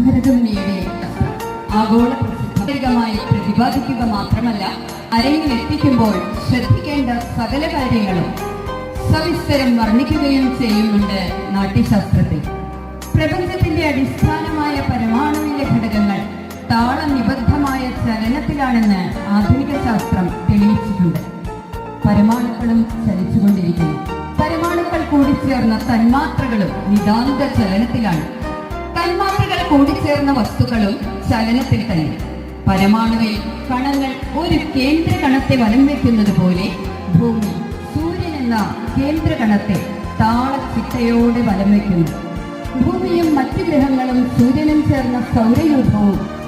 ഭരതമുനിയുടെ ആഗോള പ്രസിദ്ധമായി പ്രതിപാദിക്കുക മാത്രമല്ല, അരങ്ങിലെത്തിക്കുമ്പോൾ ശ്രദ്ധിക്കേണ്ട സകല കാര്യങ്ങളും സവിസ്തരം വർണ്ണിക്കുകയും ചെയ്യുന്നുണ്ട് നാട്യശാസ്ത്രത്തിൽ. പ്രപഞ്ചത്തിന്റെ അടിസ്ഥാനമായ പരമാണുവിന്റെ ഘടകങ്ങൾ താളനിബദ്ധമായ ചലനത്തിലാണെന്ന് ആധുനിക ശാസ്ത്രം തെളിയിച്ചിട്ടുണ്ട്. പരമാണുക്കളും ചലിച്ചുകൊണ്ടിരിക്കുന്നു. പരമാണുക്കൾ കൂടിച്ചേർന്ന തന്മാത്രകളും നിതാന്ത ചലനത്തിലാണ്. തന്മാത്രകൾ കൂടിച്ചേർന്ന വസ്തുക്കളും ചലനത്തിൽ തന്നെ. പരമാണുവിൽ കണങ്ങൾ ഒരു കേന്ദ്ര കണത്തെ വലം വയ്ക്കുന്നത് പോലെ ഭൂമി സൂര്യൻ എന്ന കേന്ദ്ര കണത്തെ താളച്ചിട്ടയോടെ വലം വയ്ക്കുന്നു. ഭൂമിയും മറ്റു ഗ്രഹങ്ങളും സൂര്യനും ചേർന്ന സൗരയൂഥവും